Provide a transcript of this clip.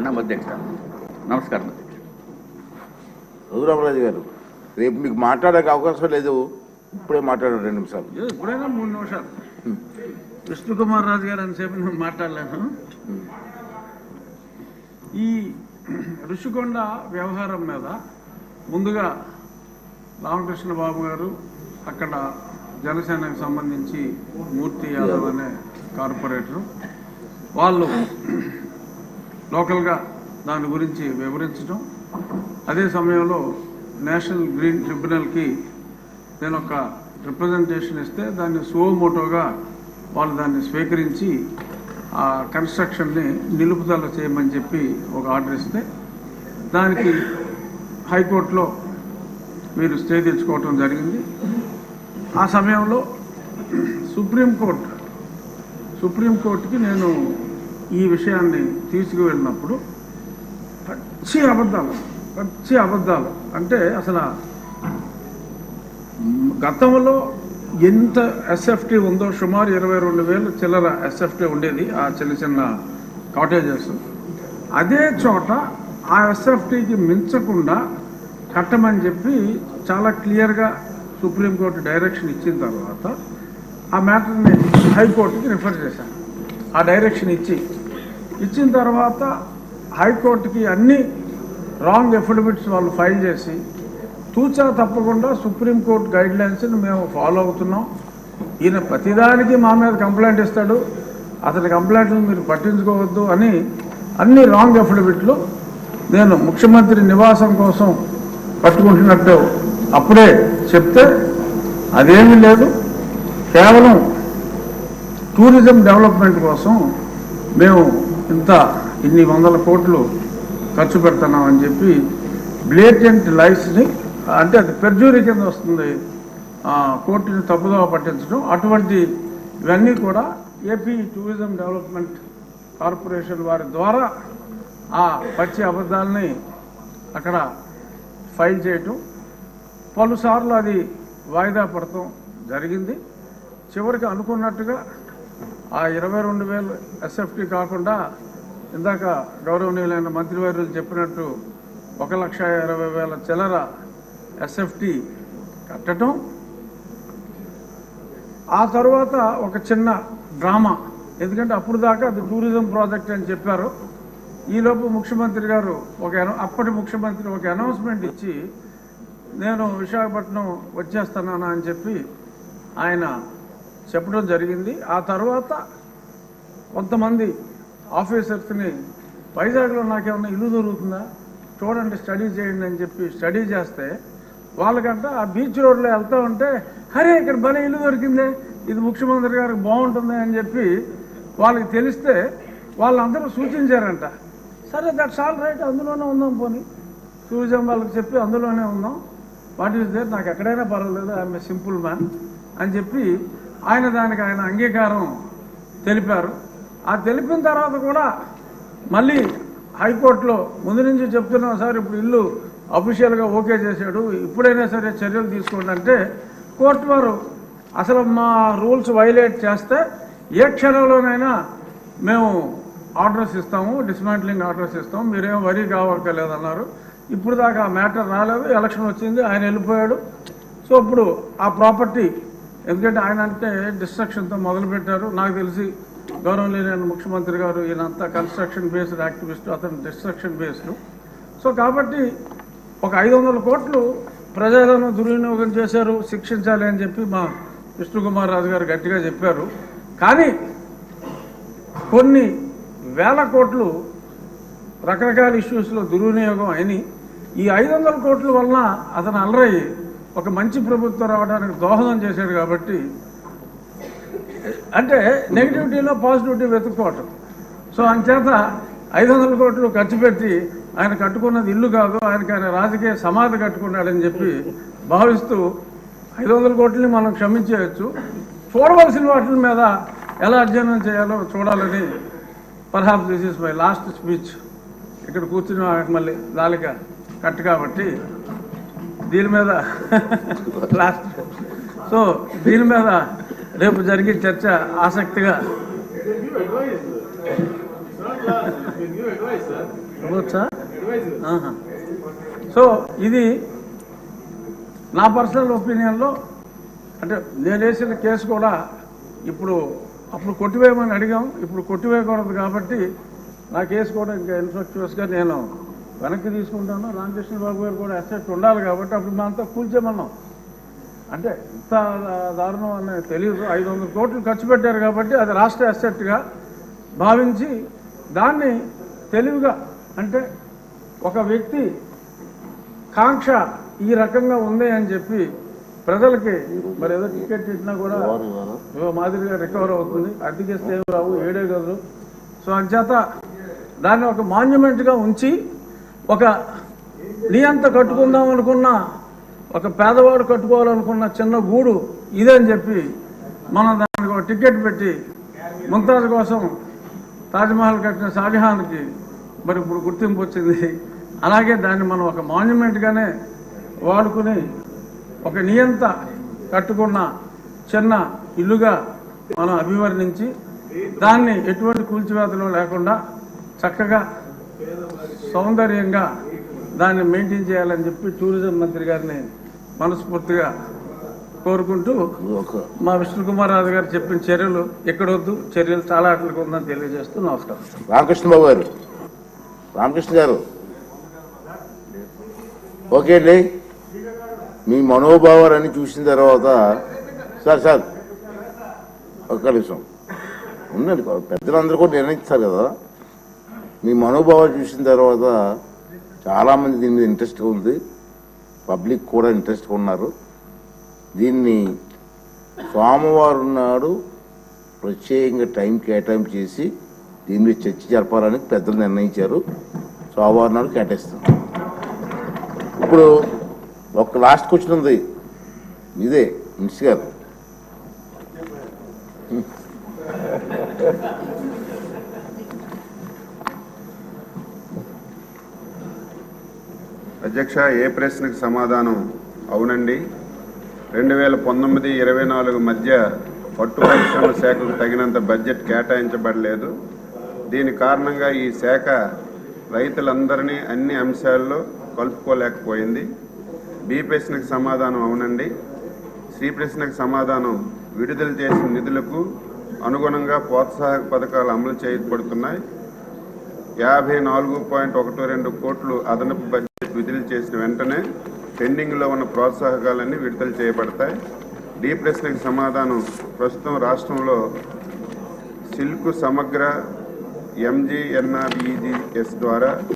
ప్రణామ అధ్యక్ష. నమస్కారం అధ్యక్ష. రఘురామరాజు గారు, రేపు మీకు మాట్లాడడానికి అవకాశం లేదు, ఇప్పుడే మాట్లాడారు 2 నిమిషాలు. ఇప్పుడైనా 3 నిమిషాలు. విష్ణుకుమార్ రాజు గారు అంతసేపు నేను మాట్లాడలేను. ఈ ఋషికొండ వ్యవహారం మీద ముందుగా రామకృష్ణ బాబు గారు, అక్కడ జనసేనకు సంబంధించి మూర్తి యాదవ్ అనే కార్పొరేటరు, వాళ్ళు లోకల్గా దాని గురించి వివరించడం, అదే సమయంలో నేషనల్ గ్రీన్ ట్రిబ్యునల్కి నేను ఒక రిప్రజెంటేషన్ ఇస్తే దాన్ని సువోమోటోగా వాళ్ళు దాన్ని స్వీకరించి ఆ కన్స్ట్రక్షన్ని నిలుపుదల చేయమని చెప్పి ఒక ఆర్డర్ ఇస్తే దానికి హైకోర్టులో మీరు స్టే తెచ్చుకోవటం జరిగింది. ఆ సమయంలో సుప్రీంకోర్టుకి నేను ఈ విషయాన్ని తీసుకువెళ్ళినప్పుడు పచ్చి అబద్ధాలు అంటే అసలు గతంలో ఎంత ఎస్ఎఫ్టీ ఉందో సుమారు 22,000 చిల్లర ఎస్ఎఫ్టీ ఉండేది, ఆ చిన్న కాటేజెస్. అదే చోట ఆ ఎస్ఎఫ్టీకి మించకుండా కట్టమని చెప్పి చాలా క్లియర్గా సుప్రీంకోర్టు డైరెక్షన్ ఇచ్చిన తర్వాత ఆ మ్యాటర్ని హైకోర్టుకి రిఫర్ చేశాను. ఆ డైరెక్షన్ ఇచ్చిన తర్వాత హైకోర్టుకి అన్ని రాంగ్ ఎఫిడవిట్స్ వాళ్ళు ఫైల్ చేసి తూచా తప్పకుండా సుప్రీంకోర్టు గైడ్లైన్స్ని మేము ఫాలో అవుతున్నాం, ఈయన ప్రతిదానికి మా మీద కంప్లైంట్ ఇస్తాడు, అతని కంప్లైంట్లు మీరు పట్టించుకోవద్దు అని అన్ని రాంగ్ ఎఫిడవిట్లు నేను ముఖ్యమంత్రి నివాసం కోసం పట్టుకుంటున్నట్టు అప్పుడే చెప్తే అదేమీ లేదు, కేవలం టూరిజం డెవలప్మెంట్ కోసం మేము ఇన్ని 100 కోట్లు ఖర్చు పెడుతున్నామని చెప్పి బ్లేటెంట్ లైస్ని, అంటే అది పెర్జూరీ కింద వస్తుంది, కోర్టుని తప్పుదోవ పట్టించడం, అటువంటి ఇవన్నీ కూడా ఏపీ టూరిజం డెవలప్మెంట్ కార్పొరేషన్ వారి ద్వారా ఆ పచ్చి అబద్ధాలని అక్కడ ఫైల్ చేయటం, పలుసార్లు అది వాయిదా పడటం జరిగింది. చివరికి అనుకున్నట్టుగా ఆ 22,000 ఎస్ఎఫ్టీ కాకుండా ఇందాక గౌరవనీయులైన మంత్రివర్యులు చెప్పినట్టు 1,20,000 చిల్లర ఎస్ఎఫ్టీ కట్టడం, ఆ తర్వాత ఒక చిన్న డ్రామా, ఎందుకంటే అప్పుడు దాకా అది టూరిజం ప్రాజెక్ట్ అని చెప్పారు. ఈలోపు ముఖ్యమంత్రి గారు అప్పటి ముఖ్యమంత్రి ఒక అనౌన్స్మెంట్ ఇచ్చి నేను విశాఖపట్నం వచ్చేస్తున్నాను అని చెప్పి ఆయన చెప్పడం జరిగింది. ఆ తర్వాత కొంతమంది ఆఫీసర్స్ని వైజాగ్లో నాకేమన్నా ఇల్లు దొరుకుతుందా చూడండి, స్టడీ చేయండి అని చెప్పి స్టడీ చేస్తే వాళ్ళకంట ఆ బీచ్ రోడ్లో వెళ్తూ ఉంటే అరే ఇక్కడ భలే ఇల్లు దొరికిందే, ఇది ముఖ్యమంత్రి గారికి బాగుంటుంది అని చెప్పి వాళ్ళకి తెలిస్తే వాళ్ళందరూ సూచించారంట. సరే దట్స్ ఆల్ రైట్, అందులోనే ఉందాం, పోనీ టూరిజం వాళ్ళకి చెప్పి అందులోనే ఉందాం, వాట్ ఈస్ దేర్, నాకు ఎక్కడైనా పర్వాలేదు, ఐఎమ్ ఏ సింపుల్ మ్యాన్ అని చెప్పి దానికి ఆయన అంగీకారం తెలిపారు. ఆ తెలిపిన తర్వాత కూడా మళ్ళీ హైకోర్టులో ముందు నుంచి చెప్తున్నాం సార్, ఇప్పుడు ఇల్లు అఫీషియల్గా ఓకే చేశాడు, ఇప్పుడైనా సరే చర్యలు తీసుకోండి అంటే కోర్టు వారు అసలు మా రూల్స్ వైలేట్ చేస్తే ఏ క్షణంలోనైనా మేము ఆర్డర్స్ ఇస్తాము, డిస్మాంట్లింగ్ ఆర్డర్స్ ఇస్తాము, మీరేం వరీ కావక్కర్లేదన్నారు. ఇప్పుడు దాకా ఆ మ్యాటర్ రాలేదు, ఎలక్షన్ వచ్చింది, ఆయన వెళ్ళిపోయాడు. సో ఇప్పుడు ఆ ప్రాపర్టీ, ఎందుకంటే ఆయన అంటే డిస్ట్రక్షన్తో మొదలుపెట్టారు, నాకు తెలిసి గౌరవనీయులైన ముఖ్యమంత్రి గారు ఈయనంతా కన్స్ట్రక్షన్ బేస్డ్ యాక్టివిస్ట్, అతను డిస్ట్రక్షన్ బేస్డ్. సో కాబట్టి ఒక 500 కోట్లు ప్రజలను దుర్వినియోగం చేశారు, శిక్షించాలి అని చెప్పి మా విష్ణుకుమార్ రాజు గారు గట్టిగా చెప్పారు. కానీ కొన్ని వేల కోట్లు రకరకాల ఇష్యూస్లో దుర్వినియోగం అయినాయి. ఈ 500 కోట్ల వలన అతను అలరయ్యి ఒక మంచి ప్రభుత్వం రావడానికి దోహదం చేశాడు. కాబట్టి అంటే నెగిటివిటీలో పాజిటివిటీ వెతుక్కోవటం. సో అంచేత 500 కోట్లు ఖర్చు పెట్టి ఆయన కట్టుకున్నది ఇల్లు కాదు, ఆయన రాజకీయ సమాధి కట్టుకున్నాడని చెప్పి భావిస్తూ 500 కోట్లని మనం క్షమించేయచ్చు, చూడవలసిన వాటి మీద ఎలా అధ్యయనం చేయాలో చూడాలని perhaps this is my last speech. ఇక్కడ కూర్చుని మళ్ళీ దాలిక కట్ కాబట్టి దీని మీద లాస్ట్, సో దీని మీద రేపు జరిగే చర్చ ఆసక్తిగా ఇవ్వచ్చా? ఆహా. సో ఇది నా పర్సనల్ ఒపీనియన్లో, అంటే నేను వేసిన కేసు కూడా అప్పుడు కొట్టివేయమని అడిగాం, ఇప్పుడు కొట్టివేయకూడదు కాబట్టి నా కేసు కూడా ఇంకా ఇన్ఫెక్చువస్గా నేను వెనక్కి తీసుకుంటాను. రామకృష్ణ బాబు గారు కూడా అసెట్ ఉండాలి కాబట్టి అప్పుడు మేమంతా కూల్చేమన్నాం. అంటే ఇంత దారుణం అనేది తెలియదు. 500 కోట్లు ఖర్చు పెట్టారు కాబట్టి అది రాష్ట్ర అసెట్గా భావించి దాన్ని తెలివిగా, అంటే ఒక వ్యక్తి కాంక్ష ఈ రకంగా ఉంది అని చెప్పి ప్రజలకి మరి ఏదో టికెట్ ఇచ్చినా కూడా మాదిరిగా రికవర్ అవుతుంది, అద్దెకిస్తే ఏమి రావు, 7 గదులు. సో అంచేత దాన్ని ఒక మాన్యుమెంట్గా ఉంచి ఒక నియంత కట్టుకుందాం అనుకున్న, ఒక పేదవాడు కట్టుకోవాలనుకున్న చిన్న గూడు ఇదే అని చెప్పి మనం దానికి ఒక టికెట్ పెట్టి ముంతాజ్ కోసం తాజ్మహల్ కట్టిన షాజహాన్కి మరి ఇప్పుడు గుర్తింపు వచ్చింది. అలాగే దాన్ని మనం ఒక మాన్యుమెంట్గానే వాడుకుని ఒక నియంత కట్టుకున్న చిన్న ఇల్లుగా మనం అభివర్ణించి దాన్ని ఎటువంటి కూల్చివేతలు లేకుండా చక్కగా సౌందర్యంగా దాన్ని మెయింటైన్ చేయాలని చెప్పి టూరిజం మంత్రి గారిని మనస్ఫూర్తిగా కోరుకుంటూ మా విష్ణుకుమార్ రాజు గారు చెప్పిన చర్యలు ఎక్కడొద్దు, చర్యలు చాలా అట్లకు ఉందని తెలియజేస్తూ నమస్కారం. రామకృష్ణ బాబు గారు, రామకృష్ణ గారు, ఓకే అండి. మీ మనోభావాలన్నీ చూసిన తర్వాత సార్ ఒక్క నిమిషం ఉండండి, పెద్దలందరూ కూడా నిర్ణయిస్తారు కదా. మీ మనోభావాలు చూసిన తర్వాత చాలామంది దీని మీద ఇంట్రెస్ట్గా ఉంది, పబ్లిక్ కూడా ఇంట్రెస్ట్గా ఉన్నారు. దీన్ని సోమవారం నాడు ప్రత్యేకంగా టైం కేటాయింపు చేసి దీని మీద చర్చ జరపాలని పెద్దలు నిర్ణయించారు. సోమవారం నాడు కేటాయిస్తాం. ఇప్పుడు ఒక లాస్ట్ క్వశ్చన్ ఉంది, ఇదే మినిస్టర్ గారు. అధ్యక్ష, ఏ ప్రశ్నకు సమాధానం అవునండి. 2019-24 మధ్య పట్టు పరిశ్రమ శాఖకు తగినంత బడ్జెట్ కేటాయించబడలేదు. దీని కారణంగా ఈ శాఖ రైతులందరినీ అన్ని అంశాల్లో కలుపుకోలేకపోయింది. బి ప్రశ్నకు సమాధానం అవునండి. సి ప్రశ్నకు సమాధానం విడుదల చేసిన నిధులకు అనుగుణంగా ప్రోత్సాహక పథకాలు అమలు చేయబడుతున్నాయి. 54.12 కోట్లు అదనపు బడ్జెట్ విడుదల చేసిన వెంటనే పెండింగ్లో ఉన్న ప్రోత్సాహకాలన్నీ విడుదల చేయబడతాయి. డి ప్రశ్నకు సమాధానం ప్రస్తుతం రాష్ట్రంలో సిల్క్ సమగ్ర MGNREGS ద్వారా